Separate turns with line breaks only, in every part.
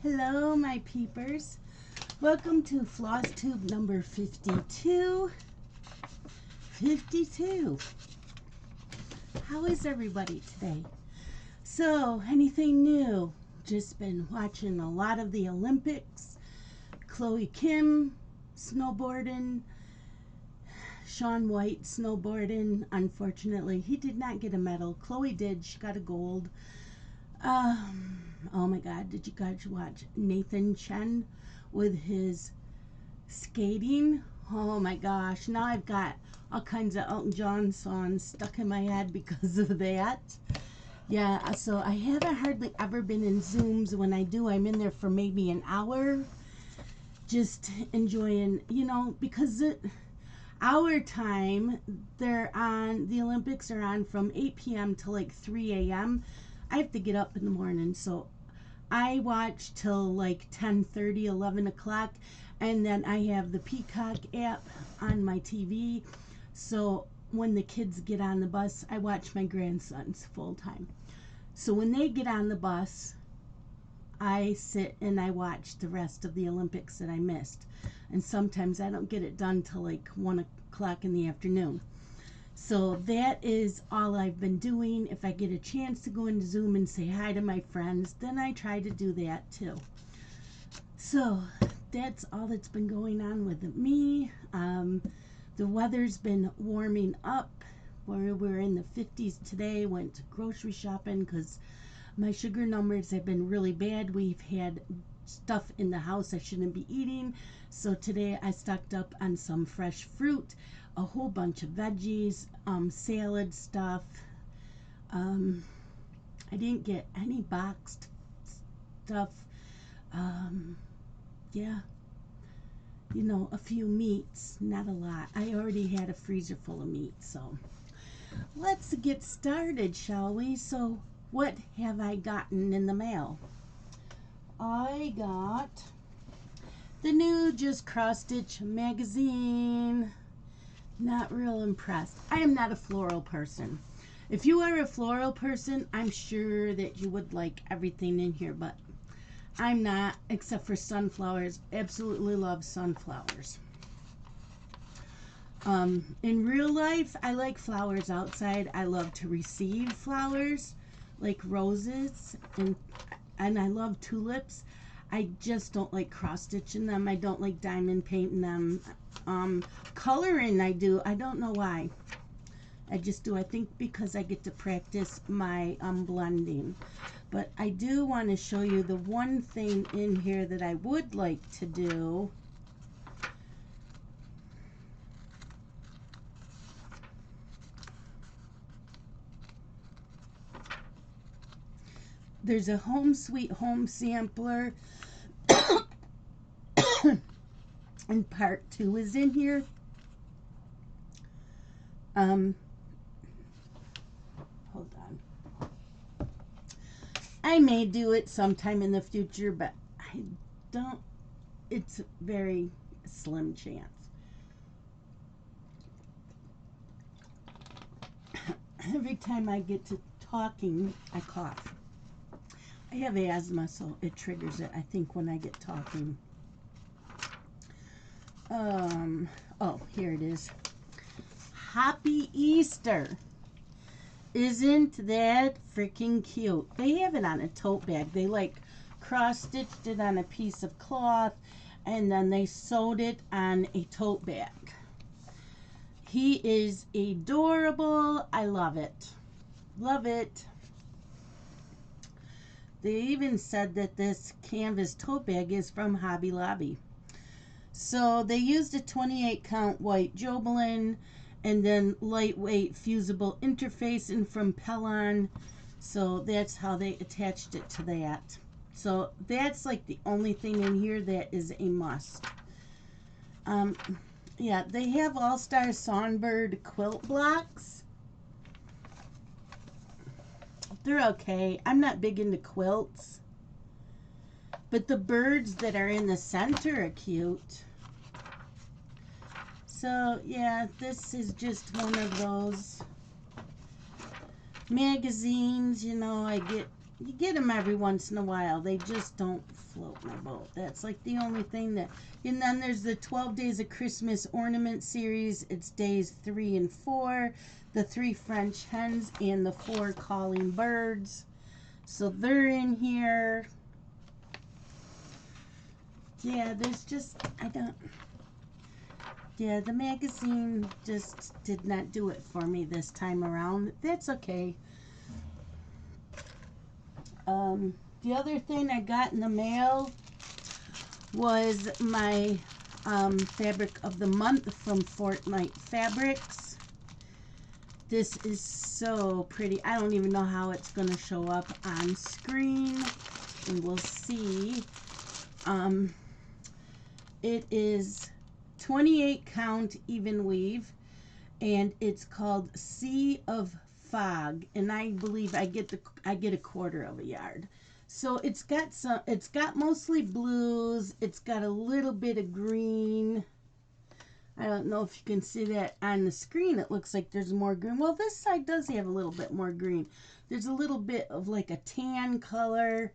Hello, my peepers. Welcome to Flosstube number 52. 52. How is everybody today? So, anything new? Just been watching a lot of the Olympics. Chloe Kim snowboarding. Shaun White snowboarding. Unfortunately, he did not get a medal. Chloe did. She got a gold. Oh my God, did you guys watch Nathan Chen with his skating? Oh my gosh, now I've got all kinds of Elton John songs stuck in my head because of that. Yeah, so I haven't hardly ever been in Zooms. When I do, I'm in there for maybe an hour, just enjoying, because our time, the Olympics are on from 8 p.m. to like 3 a.m. I have to get up in the morning, so I watch till like 10:30, 11 o'clock, and then I have the Peacock app on my TV. So when the kids get on the bus, I watch my grandsons full time. So when they get on the bus, I sit and I watch the rest of the Olympics that I missed. And sometimes I don't get it done till like 1 o'clock in the afternoon. So that is all I've been doing. If I get a chance to go into Zoom and say hi to my friends, then I try to do that too. So that's all that's been going on with me. The weather's been warming up. We're in the 50s today. Went grocery shopping because my sugar numbers have been really bad. We've had stuff in the house I shouldn't be eating. So today I stocked up on some fresh fruit, a whole bunch of veggies, salad stuff. I didn't get any boxed stuff. Yeah, a few meats, not a lot. I already had a freezer full of meat, so let's get started, shall we? So what have I gotten in the mail? I got the new Just Cross Stitch magazine. Not real impressed. I am not a floral person. If you are a floral person, I'm sure that you would like everything in here, but I'm not, except for sunflowers. Absolutely love sunflowers. In real life, I like flowers outside. I love to receive flowers, like roses, and I love tulips. I just don't like cross-stitching them. I don't like diamond painting them. Coloring I do. I don't know why. I just do. I think because I get to practice my blending. But I do want to show you the one thing in here that I would like to do. There's a Home Sweet Home sampler. And part 2 is in here. Hold on. I may do it sometime in the future, but I don't. It's a very slim chance. Every time I get to talking, I cough. I have asthma, so it triggers it, I think, when I get talking. Oh, here it is. Happy Easter. Isn't that freaking cute? They have it on a tote bag. They like cross-stitched it on a piece of cloth and then they sewed it on a tote bag. He is adorable. I love it. Love it. They even said that this canvas tote bag is from Hobby Lobby. So they used a 28 count white Jobelin and then lightweight fusible interfacing from Pellon. So that's how they attached it to that. So that's like the only thing in here that is a must. Yeah, they have All-Star Songbird quilt blocks. They're okay. I'm not big into quilts. But the birds that are in the center are cute. So, yeah, this is just one of those magazines. I get you get them every once in a while. They just don't float my boat. That's like the only thing that. And then there's the 12 Days of Christmas Ornament series. It's days 3 and 4. The 3 French hens and the 4 calling birds. So they're in here. Yeah, there's just, yeah, the magazine just did not do it for me this time around. That's okay. The other thing I got in the mail was my fabric of the month from Fortnight Fabrics. This is so pretty. I don't even know how it's going to show up on screen. And we'll see. It is 28 count even weave, and it's called Sea of Fog, and I believe I get a 1/4 of a yard. So it's got mostly blues. It's got a little bit of green. I don't know if you can see that on the screen. It looks like there's more green. Well, this side does have a little bit more green. There's a little bit of like a tan color.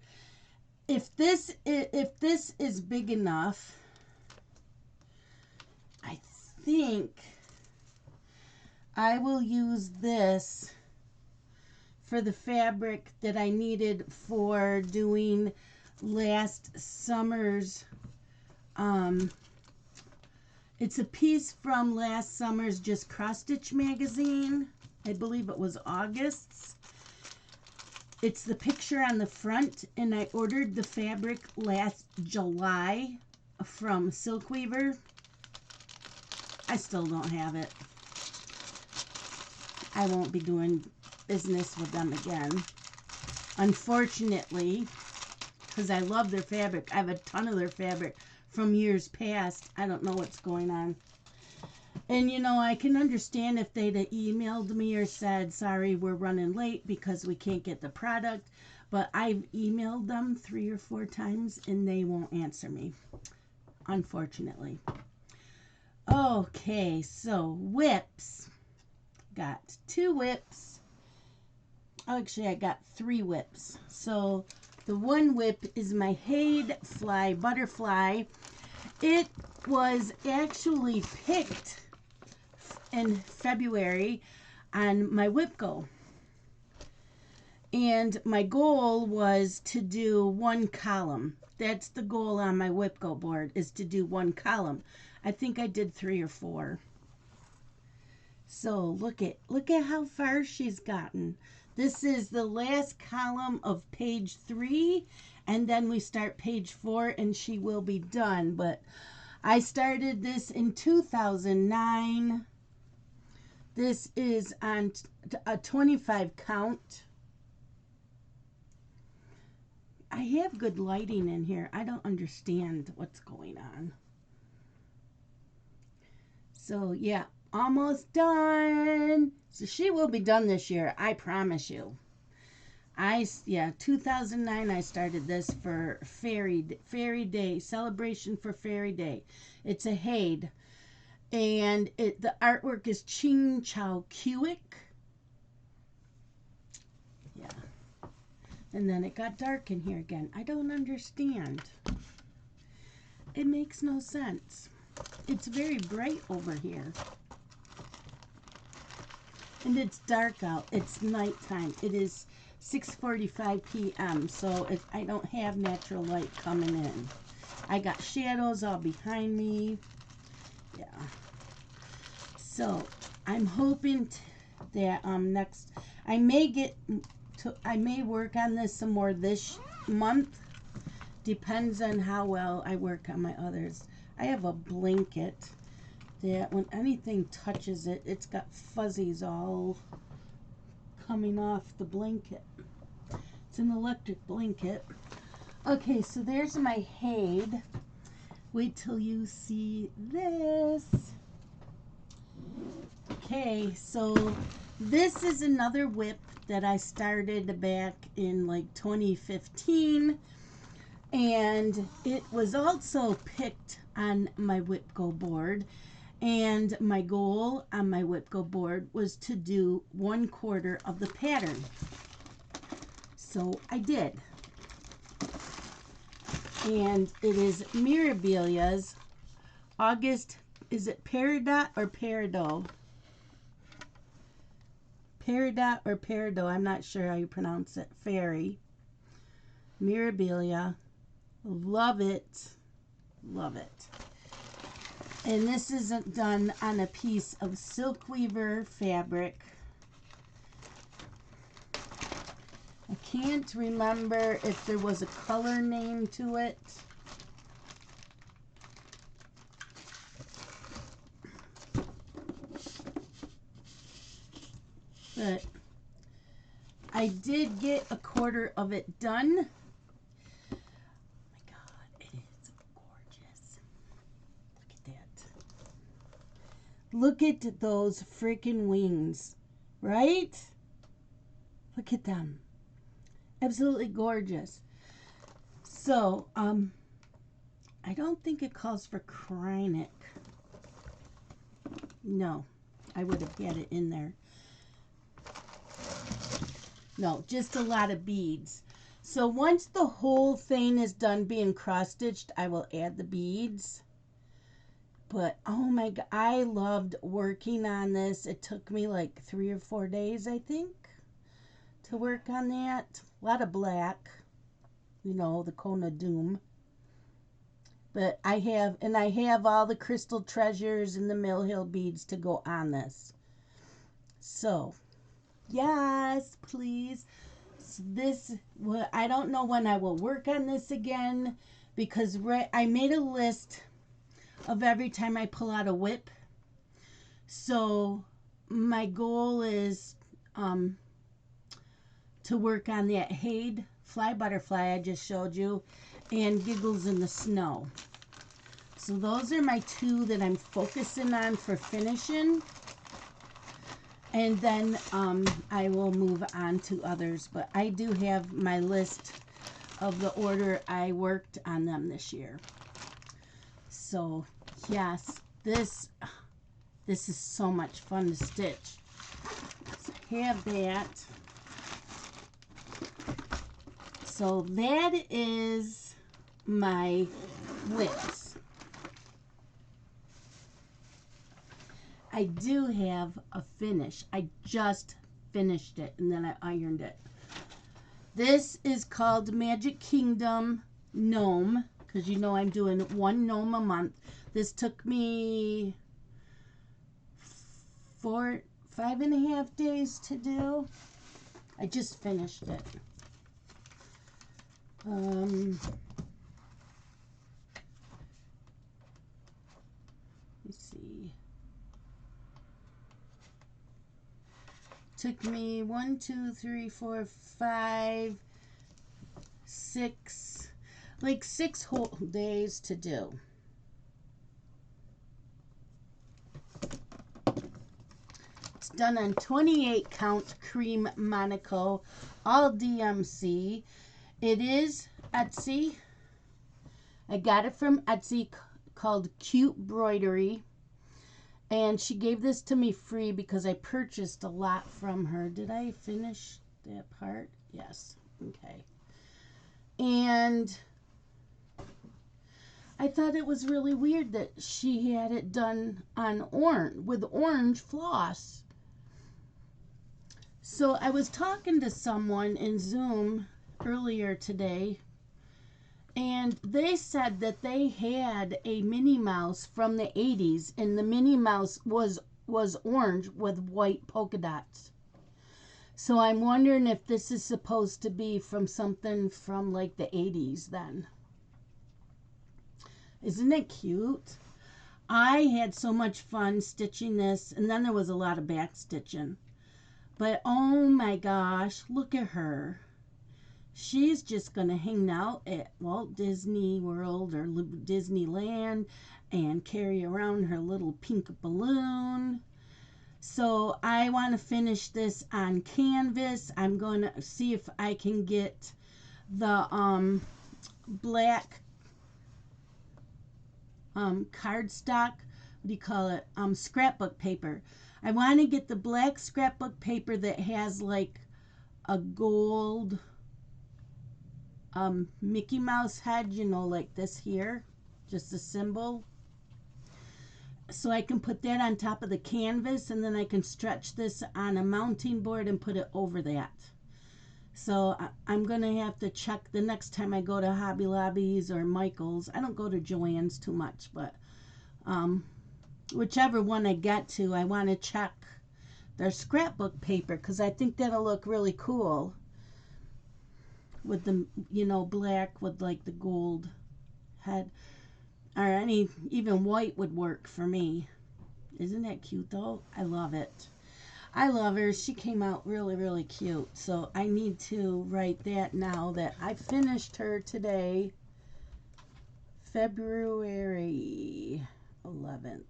If this is big enough, I think I will use this for the fabric that I needed for doing last summer's, it's a piece from last summer's Just Cross Stitch magazine. I believe it was August's. It's the picture on the front, and I ordered the fabric last July from Silk Weaver. I still don't have it. I won't be doing business with them again, unfortunately, because I love their fabric. I have a ton of their fabric from years past. I don't know what's going on. And you know, I can understand if they'd have emailed me or said, sorry, we're running late because we can't get the product. But I've emailed them 3 or 4 times and they won't answer me, unfortunately. Okay, so whips. Got 2 whips. Actually, I got 3 whips. So the one whip is my Hade Fly Butterfly. It was actually picked in February on my whip go. And my goal was to do 1 column. That's the goal on my whip go board, is to do 1 column. I think I did 3 or 4. So look at how far she's gotten. This is the last column of page 3, and then we start page 4 and she will be done. But I started this in 2009. This is on a 25 count. I have good lighting in here. I don't understand what's going on. So yeah, almost done. So she will be done this year, I promise you. 2009 I started this for Fairy Day, celebration for Fairy Day. It's a Hade. And the artwork is Ching Chow Kiwik. Yeah. And then it got dark in here again. I don't understand. It makes no sense. It's very bright over here. And it's dark out. It's nighttime. It is 6:45 p.m. So I don't have natural light coming in. I got shadows all behind me. Yeah. So I'm hoping that next I may work on this some more this month. Depends on how well I work on my others. I have a blanket that when anything touches it, it's got fuzzies all coming off the blanket. It's an electric blanket. Okay, so there's my Hade. Wait till you see this. Okay, so this is another whip that I started back in like 2015. And it was also picked on my whip go board. And my goal on my whip go board was to do 1/4 of the pattern. So I did. And it is Mirabilia's August, is it Peridot or Peridot? Peridot or Peridot, I'm not sure how you pronounce it. Fairy. Mirabilia. Love it. Love it. And this is done on a piece of silk weaver fabric. I can't remember if there was a color name to it. But I did get a quarter of it done. Oh my God, it is gorgeous. Look at that. Look at those freaking wings, right? Look at them. Absolutely gorgeous. So, I don't think it calls for Krynic. No, I would have had it in there. No, just a lot of beads. So once the whole thing is done being cross-stitched, I will add the beads. But, oh my God, I loved working on this. It took me like 3 or 4 days, I think, to work on that. A lot of black, you know, the Cone of Doom. But I have all the crystal treasures and the Mill Hill beads to go on this. So, yes, please. So this, well, I don't know when I will work on this again, because I made a list of every time I pull out a whip. So my goal is to work on that Hade Fly Butterfly I just showed you, and Giggles in the Snow. So those are my 2 that I'm focusing on for finishing. And then I will move on to others. But I do have my list of the order I worked on them this year. So, yes, this is so much fun to stitch. So have that. So that is my whips. I do have a finish. I just finished it and then I ironed it. This is called Magic Kingdom Gnome, because you know I'm doing 1 gnome a month. This took me 5.5 days to do. I just finished it. Let me see. Took me 1, 2, 3, 4, 5, 6, like 6 whole days to do. It's done on 28 count cream Monaco, all DMC. It is Etsy. I got it from Etsy, called Cute Broidery. And she gave this to me free because I purchased a lot from her. Did I finish that part? Yes. Okay. And I thought it was really weird that she had it done on with orange floss. So I was talking to someone in Zoom earlier today, and they said that they had a Minnie Mouse from the 80s, and the Minnie Mouse was orange with white polka dots. So I'm wondering if this is supposed to be from something from like the 80s then. Isn't it cute? I had so much fun stitching this, and then there was a lot of back stitching. But oh my gosh, look at her. She's just going to hang out at Walt Disney World or Disneyland and carry around her little pink balloon. So I want to finish this on canvas. I'm going to see if I can get the black cardstock, what do you call it, scrapbook paper. I want to get the black scrapbook paper that has like a gold Mickey Mouse head, you know, like this here, just a symbol. So I can put that on top of the canvas, and then I can stretch this on a mounting board and put it over that. So I'm going to have to check the next time I go to Hobby Lobby's or Michael's. I don't go to Joann's too much, but whichever one I get to, I want to check their scrapbook paper, because I think that'll look really cool with the, you know, black with like the gold head, or any, even white would work for me. Isn't that cute though? I love it. I love her. She came out really, really cute. So I need to write that now that I finished her today, February 11th.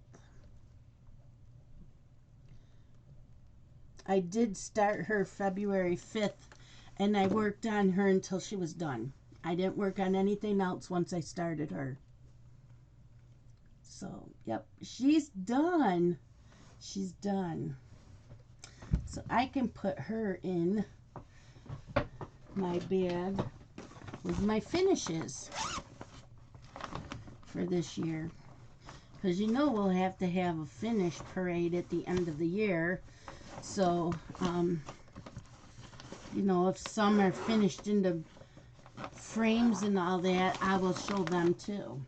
I did start her February 5th, and I worked on her until she was done. I didn't work on anything else once I started her. So, yep, she's done. She's done. So I can put her in my bag with my finishes for this year. Because you know we'll have to have a finish parade at the end of the year. So, you know, if some are finished into frames and all that, I will show them too.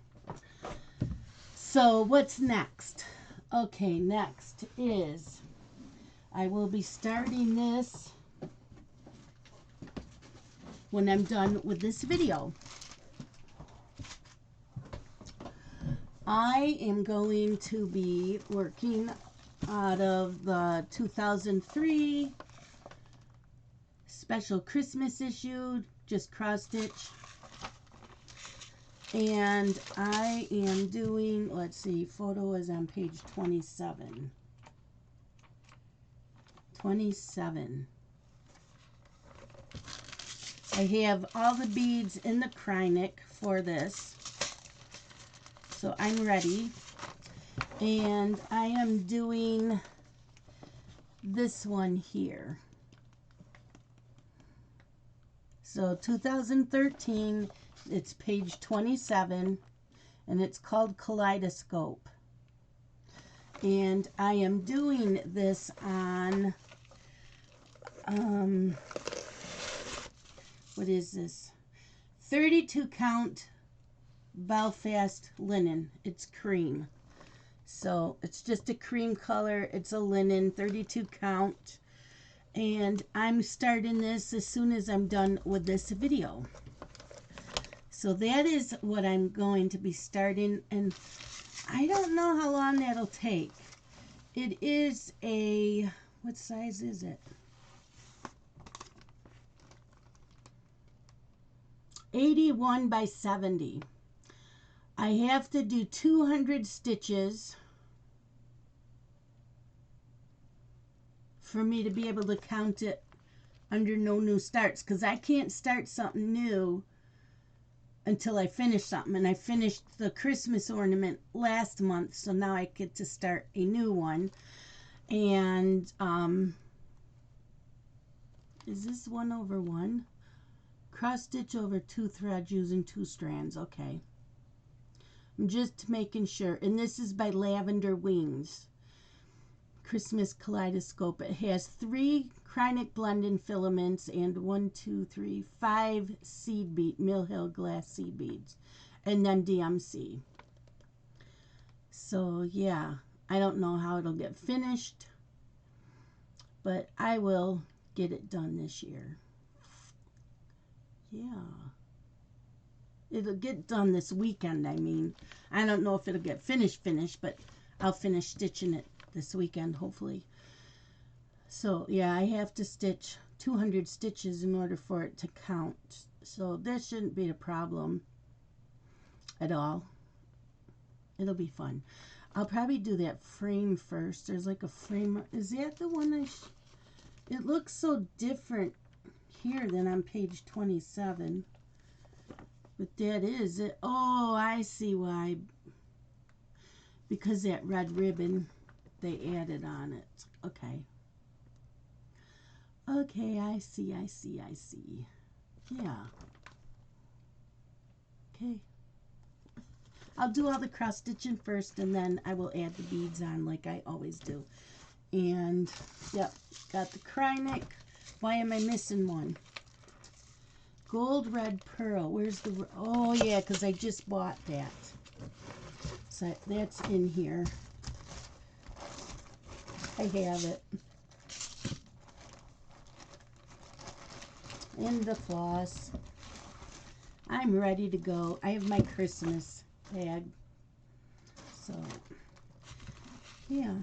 So what's next? Okay, next is I will be starting this when I'm done with this video. I am going to be working out of the 2003 special Christmas issue, just cross stitch. And I am doing, let's see, photo is on page 27. 27. I have all the beads in the Krynic for this. So I'm ready. And I am doing this one here. So 2013, it's page 27, and it's called Kaleidoscope. And I am doing this on, what is this? 32 count Belfast linen. It's cream. So it's just a cream color. It's a linen, 32 count. And I'm starting this as soon as I'm done with this video. So that is what I'm going to be starting. And I don't know how long that'll take. It is a, what size is it? 81 by 70. I have to do 200 stitches for me to be able to count it under no new starts, because I can't start something new until I finish something. And I finished the Christmas ornament last month, so now I get to start a new one. And is this 1/1? Cross stitch over 2 threads using 2 strands. Okay, I'm just making sure. And this is by Lavender Wings Christmas Kaleidoscope. It has 3 Krynic blending filaments and 5 seed bead, Mill Hill glass seed beads, and then DMC. So yeah, I don't know how it'll get finished, but I will get it done this year. Yeah, it'll get done this weekend. I mean, I don't know if it'll get finished, but I'll finish stitching it this weekend, hopefully. So yeah, I have to stitch 200 stitches in order for it to count. So that shouldn't be a problem at all. It'll be fun. I'll probably do that frame first. There's like a frame. Is that the one it looks so different here than on page 27. But that is it. Oh, I see why. Because that red ribbon they added on it. Okay. Okay, I see. Yeah. Okay. I'll do all the cross stitching first, and then I will add the beads on like I always do. And, yep, got the Kaleidoscope. Why am I missing one? Gold, red, pearl. Where's the... Oh, yeah, because I just bought that. So that's in here. I have it. And the floss. I'm ready to go. I have my Christmas bag. So, yeah.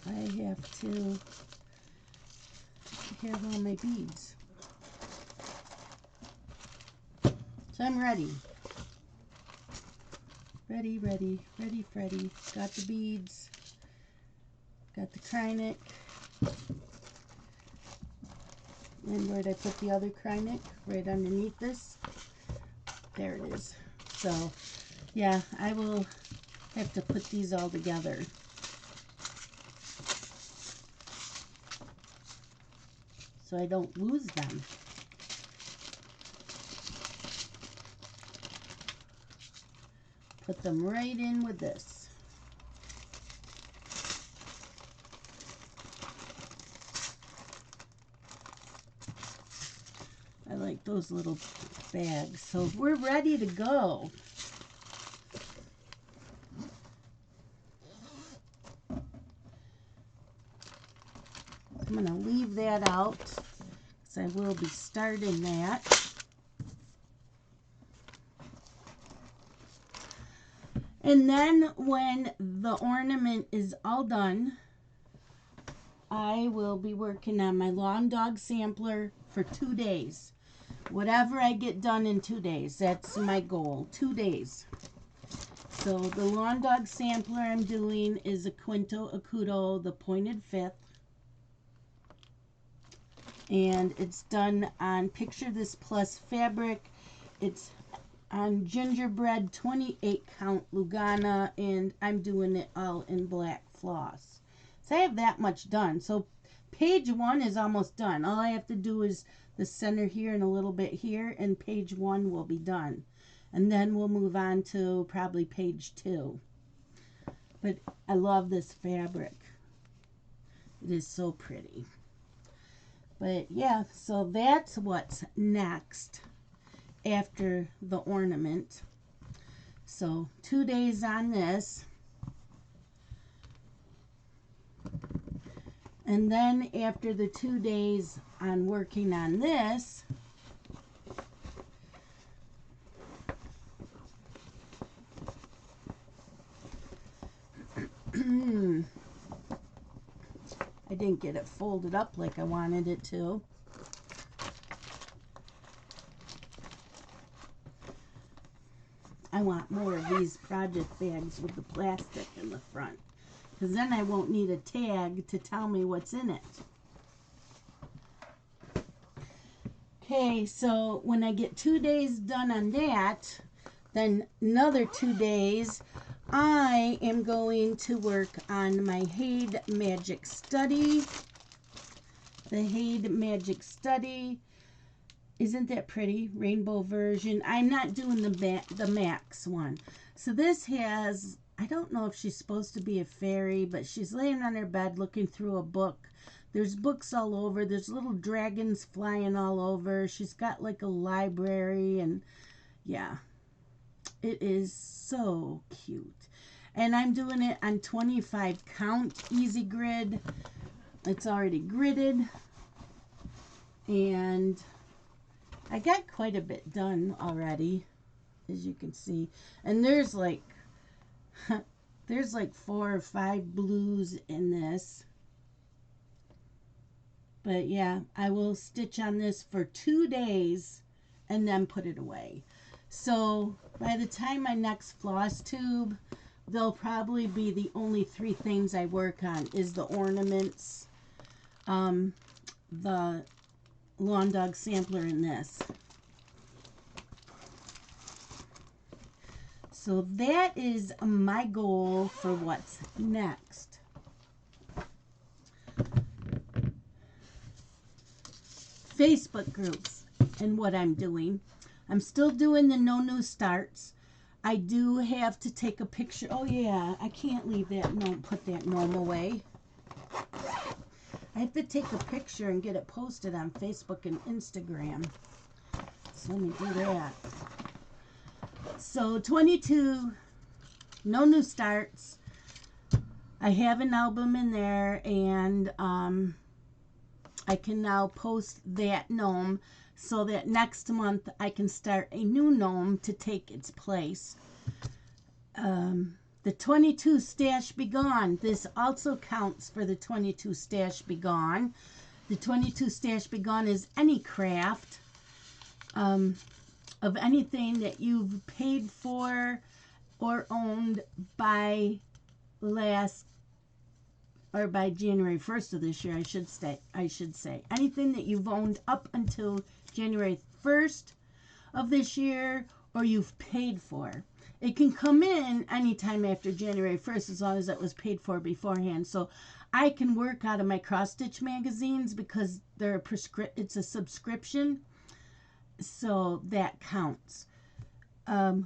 I have to have all my beads. So I'm ready. Ready, Freddy. Got the beads. Got the Kaleidoscope. And where'd I put the other Kaleidoscope? Right underneath this. There it is. So, yeah, I will have to put these all together. So I don't lose them. Put them right in with this. I like those little bags. So we're ready to go. I'm going to leave that out because I will be starting that. And then when the ornament is all done, I will be working on my lawn dog sampler for 2 days. Whatever I get done in 2 days, that's my goal, 2 days. So the lawn dog sampler I'm doing is a Quinto Acuto, the pointed fifth. And it's done on Picture This Plus fabric. It's on gingerbread 28 count Lugana, and I'm doing it all in black floss. So I have that much done. So page 1 is almost done. All I have to do is the center here and a little bit here, and page 1 will be done. And then we'll move on to probably page 2. But I love this fabric. It is so pretty. But yeah, so that's what's next after the ornament. So 2 days on this. And then after the 2 days on working on this, I didn't get it folded up like I wanted it to. I want more of these project bags with the plastic in the front, because then I won't need a tag to tell me what's in it. Okay, so when I get 2 days done on that, then another 2 days, I am going to work on my Hade Magic Study. The Hade Magic Study. Isn't that pretty? Rainbow version. I'm not doing the Max one. So this has, I don't know if she's supposed to be a fairy, but she's laying on her bed looking through a book. There's books all over. There's little dragons flying all over. She's got like a library, and yeah. It is so cute. And I'm doing it on 25 count easy grid. It's already gridded. And I got quite a bit done already, as you can see. And there's like 4 or 5 blues in this. But yeah, I will stitch on this for 2 days and then put it away. So by the time my next floss tube, they'll probably be the only 3 things I work on is the ornaments, the lawn dog sampler, and this. So that is my goal for what's next. Facebook groups and what I'm doing. I'm still doing the no new starts. I do have to take a picture. Oh yeah, I can't leave that gnome, put that gnome away. I have to take a picture and get it posted on Facebook and Instagram. So let me do that. So 22, no new starts. I have an album in there, and I can now post that gnome so that next month I can start a new gnome to take its place. The 22 Stash Be Gone. This also counts for the 22 Stash Be Gone. The 22 Stash Be Gone is any craft of anything that you've paid for or owned by January 1st of this year, I should say. Anything that you've owned up until January 1st of this year, or you've paid for. It can come in anytime after January 1st as long as it was paid for beforehand. So I can work out of my cross-stitch magazines because it's a subscription. So that counts.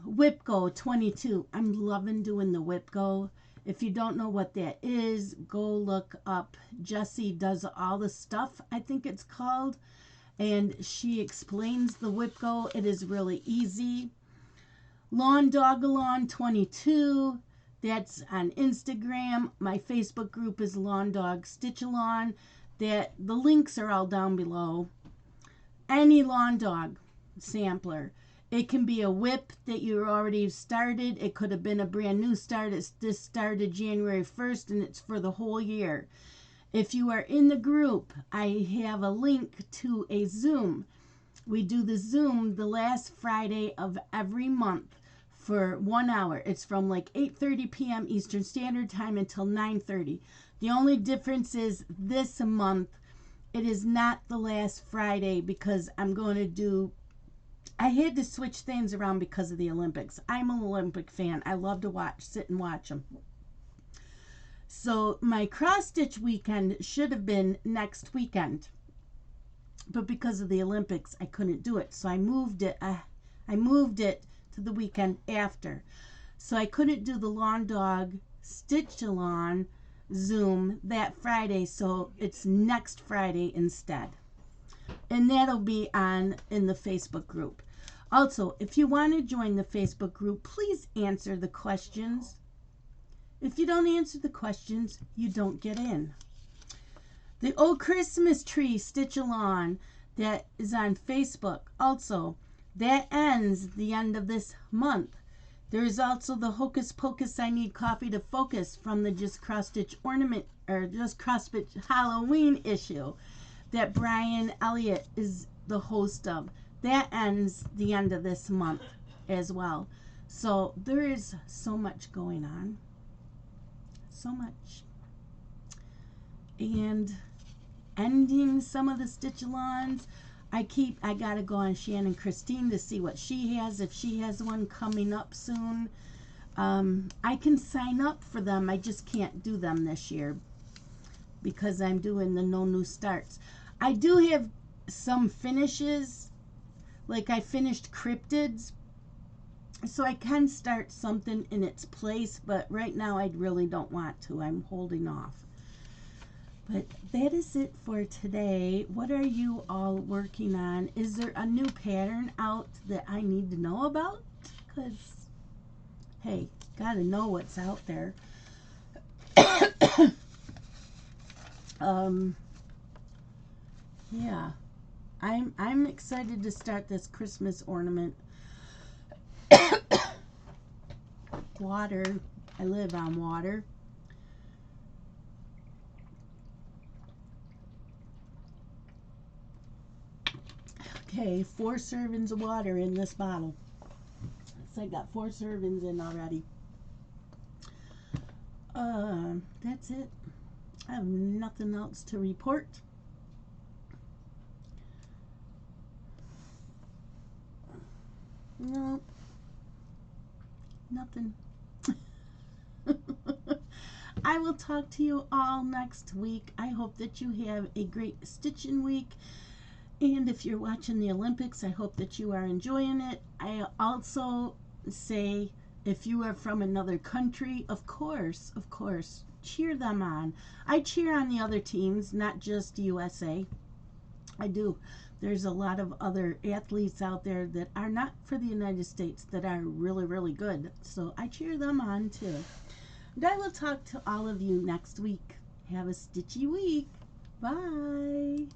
Whip Go 22. I'm loving doing the Whip Go. If you don't know what that is, go look up. Jessie does all the stuff, I think it's called. And she explains the Whip Go. It is really easy. Lawn Dog-a-Lawn 22. That's on Instagram. My Facebook group is Lawn Dog Stitch-a-Lawn. The links are all down below. Any lawn dog sampler. It can be a whip that you already started. It could have been a brand new start. This started January 1st and it's for the whole year. If you are in the group, I have a link to a Zoom. We do the Zoom the last Friday of every month for 1 hour. It's from like 8:30 p.m. Eastern Standard Time until 9:30. The only difference is this month, it is not the last Friday because I had to switch things around because of the Olympics. I'm an Olympic fan. I love to sit and watch them. So my cross-stitch weekend should have been next weekend. But because of the Olympics, I couldn't do it. So I moved it to the weekend after. So I couldn't do the Lawn Dog Stitch-a-Lawn Zoom that Friday. So it's next Friday instead. And that'll be in the Facebook group. Also, if you want to join the Facebook group, please answer the questions. If you don't answer the questions, you don't get in. The Old Christmas Tree Stitch-a-Lawn that is on Facebook. Also, that ends the end of this month. There is also the Hocus Pocus I Need Coffee to Focus from the Just Cross Stitch Ornament or Just Cross Stitch Halloween issue that Brian Elliott is the host of. That ends the end of this month as well. So there is so much going on. So much. And ending some of the Stitch-a-Lons. I gotta go on Shannon Christine to see what she has, if she has one coming up soon. I can sign up for them. I just can't do them this year because I'm doing the no new starts. I do have some finishes, like I finished cryptids, so I can start something in its place, but right now I really don't want to. I'm holding off. But that is it for today. What are you all working on? Is there a new pattern out that I need to know about? Because, hey, gotta know what's out there. Yeah, I'm excited to start this Christmas ornament. Water. I live on water. Okay, 4 servings of water in this bottle. So I got 4 servings in already. That's it. I have nothing else to report. No, nothing. I will talk to you all next week. I hope that you have a great stitching week. And if you're watching the Olympics, I hope that you are enjoying it. I also say, if you are from another country, of course, cheer them on. I cheer on the other teams, not just USA. I do. There's a lot of other athletes out there that are not for the United States that are really, really good. So I cheer them on too. And I will talk to all of you next week. Have a stitchy week. Bye.